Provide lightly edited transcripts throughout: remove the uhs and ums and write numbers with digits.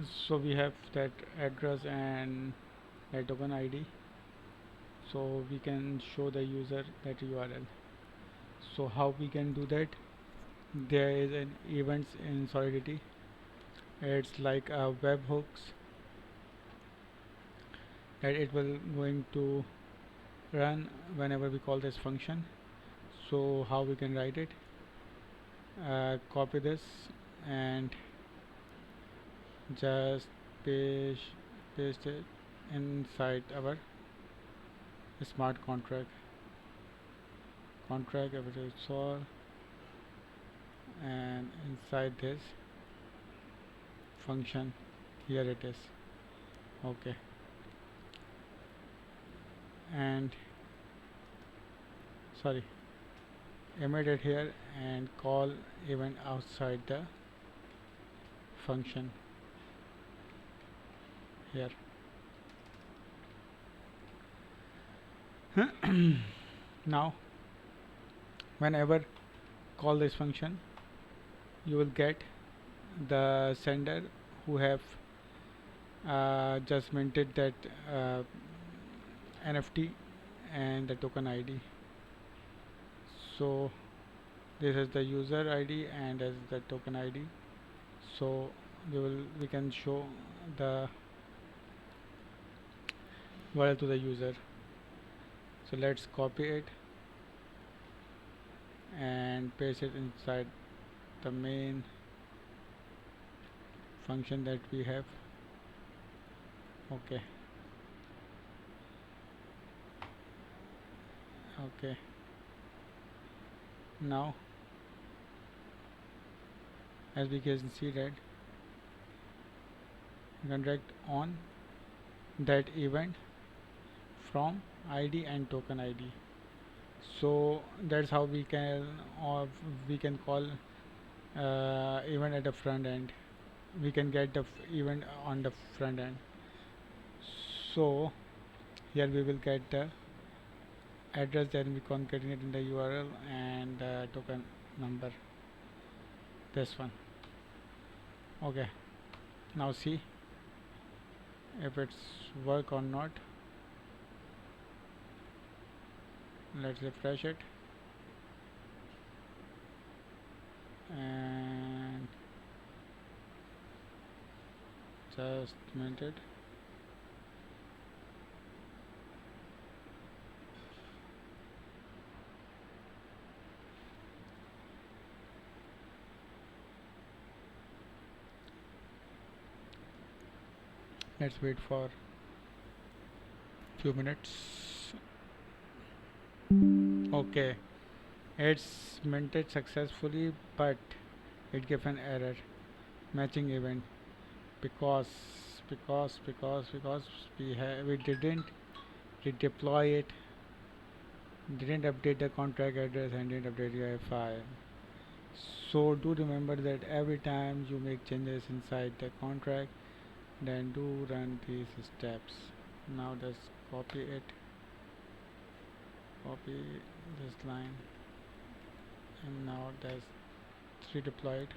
So we have that address and that token ID, so we can show the user that URL. So how we can do that? There is an events in Solidity. It's like a webhooks that it will going to run whenever we call this function. So how we can write it? Copy this and just paste paste it inside our smart contract everything is all, and inside this function here it is. Okay, and sorry, emit it here and call event outside the function here. Now whenever call this function, you will get the sender who have just minted that NFT and the token ID. So this is the user ID and as the token ID. So we can show the URL to the user. So let's copy it and paste it inside the main function that we have. Okay, okay, now as we can see that you can direct on that event from ID and token ID. So that's how we can, or we can call event at the front end. We can get the event on the front end. So here we will get the address, then we concatenate in the URL and token number, this one. Okay, now see if it's work or not. Let's refresh it and just mint it. Let's wait for few minutes. Okay, it's minted successfully, but it gave an error matching event because because we didn't redeploy it, didn't update the contract address and didn't update the file. So do remember that every time you make changes inside the contract, then do run these steps. Now let's copy it, copy this line, and now that's redeployed.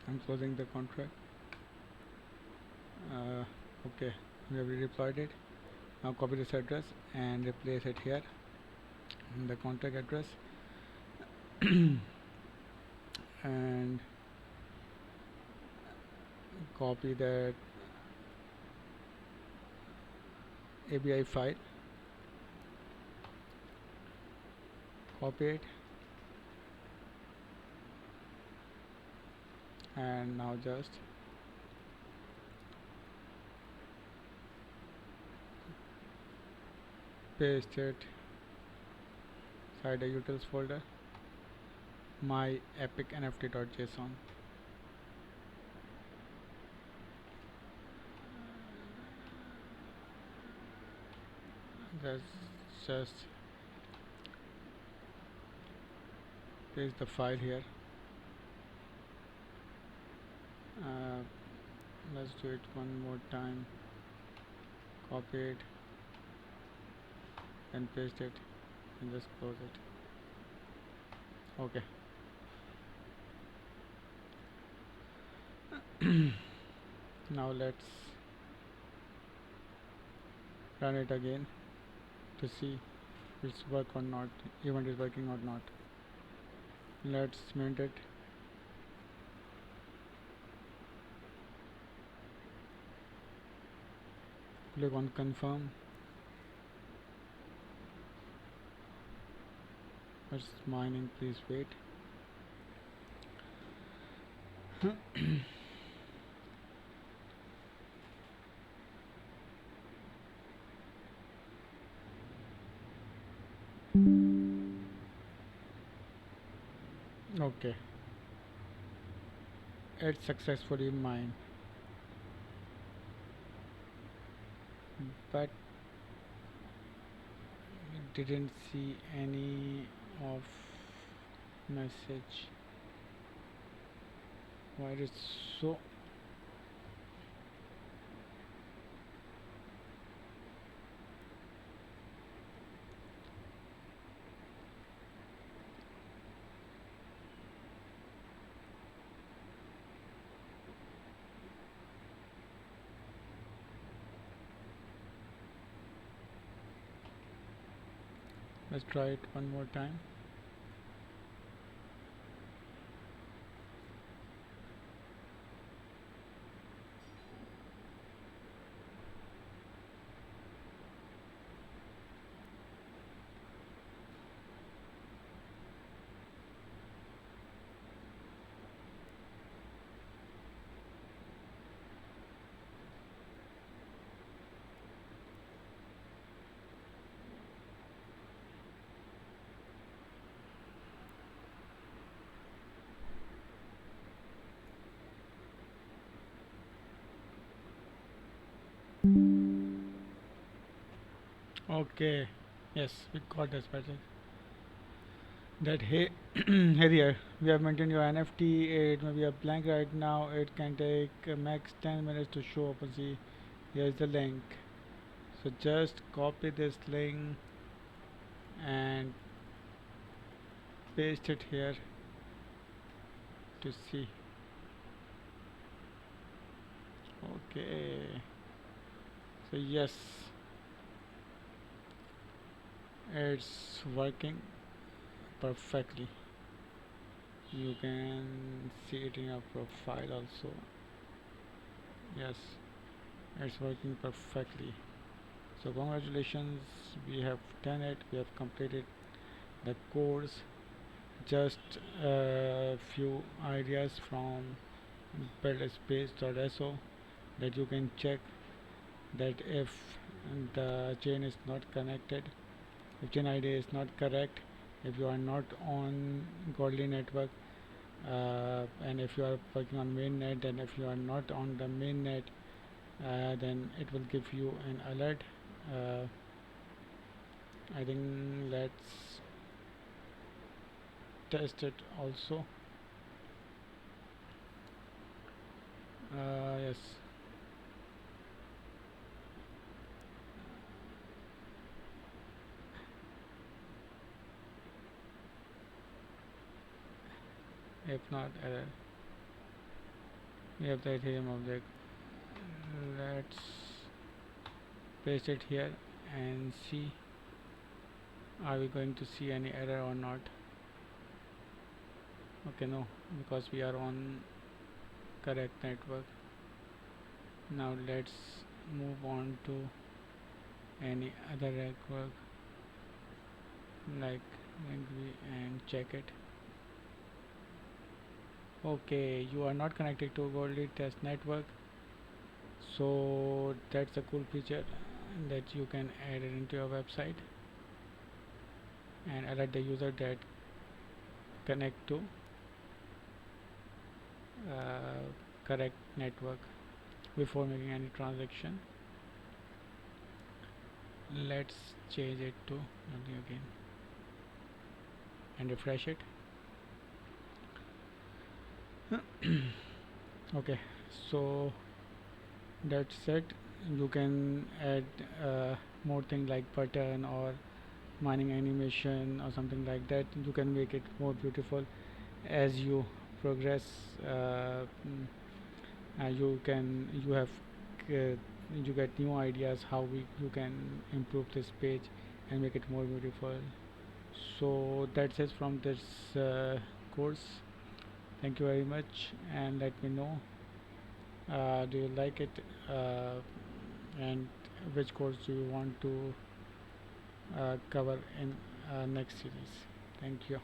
I'm closing the contract. Okay, we have redeployed it. Now copy this address and replace it here in the contract address and copy that ABI file, copy it, and now just paste it inside the utils folder, my epic nft.json. let's just paste the file here. uh, let's do it one more time. Copy it and paste it and just close it. Okay. Now let's run it again to see if it's work or not, event is working or not. Let's mint it. Click on confirm. It's mining, please wait. Okay, it's successfully mined, but didn't see any of message. Why is so? Let's try it one more time. Okay, yes, we got this message. That hey, hey there, we have maintained your NFT. It may be a blank right now. It can take max 10 minutes to show up. See, here's the link. So just copy this link and paste it here to see. Okay, so yes, it's working perfectly. You can see it in your profile also. Yes, it's working perfectly. So congratulations, we have done it. We have completed the course. Just a few ideas from buildspace.so that you can check that if the chain is not connected, if chain ID is not correct, if you are not on godly network, and if you are working on mainnet, and if you are not on the mainnet, then it will give you an alert. uh, I think let's test it also. Yes, if not error, we have the Ethereum object. Let's paste it here and see, are we going to see any error or not. Okay, no, because we are on correct network. Now let's move on to any other network like Linktree and check it. Okay, you are not connected to Goldie test network, so that's a cool feature that you can add it into your website and alert the user that connect to correct network before making any transaction. let's change it to nothing again and refresh it. Okay, so that's it. You can add more thing like button or mining animation or something like that. You can make it more beautiful as you progress. You have you get new ideas how you can improve this page and make it more beautiful. So that's it from this course. Thank you very much, and let me know, do you like it, and which course do you want to cover in next series. Thank you.